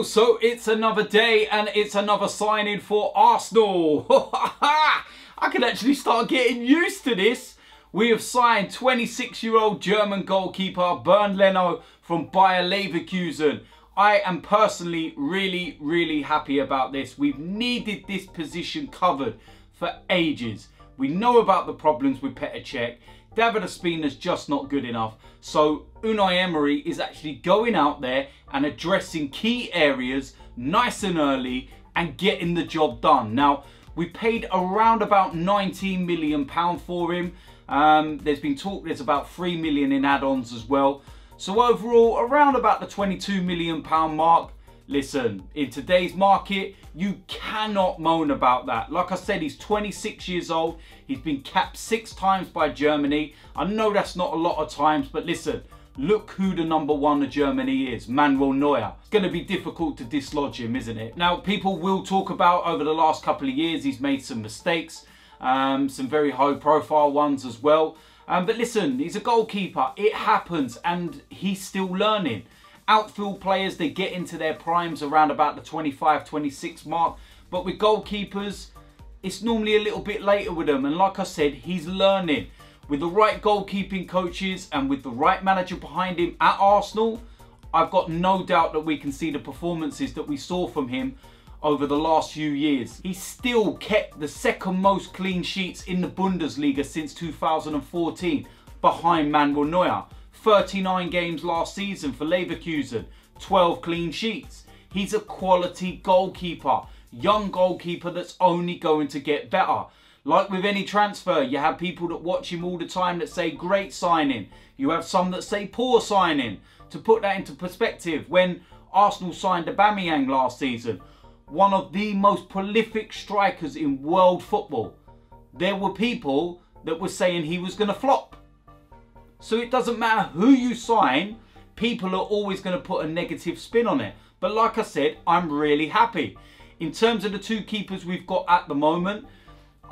So it's another day and it's another signing for Arsenal. I can actually start getting used to this. We have signed 26-year-old German goalkeeper Bernd Leno from Bayer Leverkusen. I am personally really happy about this. We've needed this position covered for ages. We know about the problems with Petr Cech. David Ospina's just not good enough. So Unai Emery is actually going out there and addressing key areas nice and early and getting the job done. Now, we paid around about £19 million for him. There's been talk there's about £3 million in add-ons as well. So overall, around about the £22 million mark. Listen, in today's market, you cannot moan about that. Like I said, he's 26 years old. He's been capped 6 times by Germany. I know that's not a lot of times, but listen, look who the #1 of Germany is, Manuel Neuer. It's going to be difficult to dislodge him, isn't it? Now, people will talk about over the last couple of years, he's made some mistakes, some very high profile ones as well. But listen, he's a goalkeeper. It happens and he's still learning. Outfield players, they get into their primes around about the 25, 26 mark. But with goalkeepers, it's normally a little bit later with them. And like I said, he's learning. With the right goalkeeping coaches and with the right manager behind him at Arsenal, I've got no doubt that we can see the performances that we saw from him over the last few years. He's still kept the second most clean sheets in the Bundesliga since 2014, behind Manuel Neuer. 39 games last season for Leverkusen, 12 clean sheets. He's a quality goalkeeper, young goalkeeper that's only going to get better. Like with any transfer, you have people that watch him all the time that say great signing. You have some that say poor signing. To put that into perspective, when Arsenal signed Aubameyang last season, one of the most prolific strikers in world football, there were people that were saying he was going to flop. So it doesn't matter who you sign, people are always going to put a negative spin on it. But like I said, I'm really happy. In terms of the 2 keepers we've got at the moment,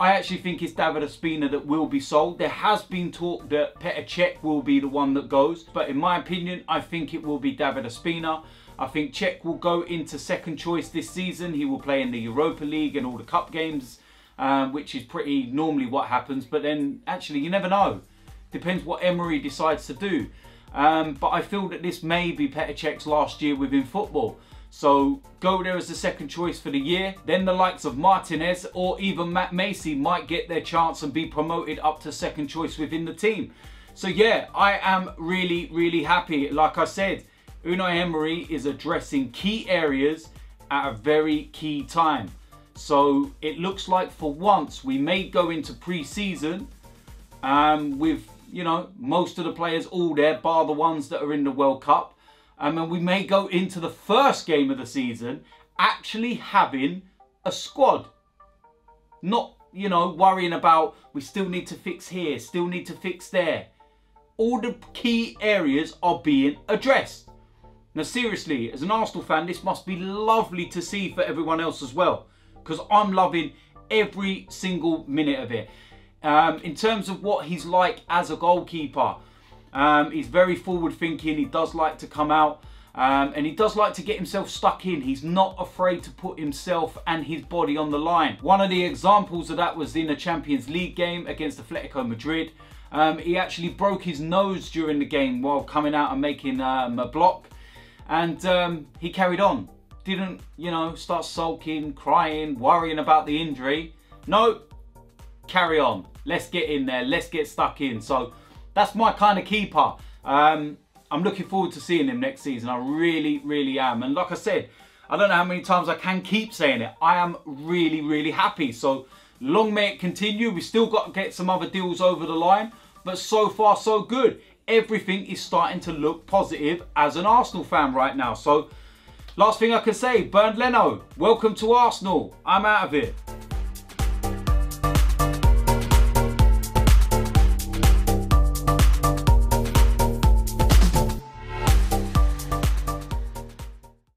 I actually think it's David Ospina that will be sold. There has been talk that Petr Cech will be the one that goes. But in my opinion, I think it will be David Ospina. I think Cech will go into second choice this season. He will play in the Europa League and all the cup games, which is pretty normally what happens. But then actually, you never know. Depends what Emery decides to do. But I feel that this may be Petr Cech's last year within football. So go there as the second choice for the year. Then the likes of Martinez or even Matt Macey might get their chance and be promoted up to second choice within the team. So yeah, I am really happy. Like I said, Unai Emery is addressing key areas at a very key time. So it looks like for once we may go into pre-season with, you know, most of the players all there, bar the ones that are in the World Cup. And we may go into the first game of the season actually having a squad. Not, you know, worrying about we still need to fix here, still need to fix there. All the key areas are being addressed. Now seriously, as an Arsenal fan, this must be lovely to see for everyone else as well. Because I'm loving every single minute of it. In terms of what he's like as a goalkeeper, he's very forward thinking. He does like to come out and he does like to get himself stuck in. He's not afraid to put himself and his body on the line. One of the examples of that was in a Champions League game against Atletico Madrid. He actually broke his nose during the game while coming out and making a block, and he carried on. Didn't, you know, start sulking, crying, worrying about the injury. No, carry on. Let's get in there. Let's get stuck in. So that's my kind of keeper. I'm looking forward to seeing him next season. I really am. And like I said, I don't know how many times I can keep saying it. I am really happy. So long may it continue. We've still got to get some other deals over the line. But so far, so good. Everything is starting to look positive as an Arsenal fan right now. So last thing I can say, Bernd Leno, welcome to Arsenal. I'm out of it.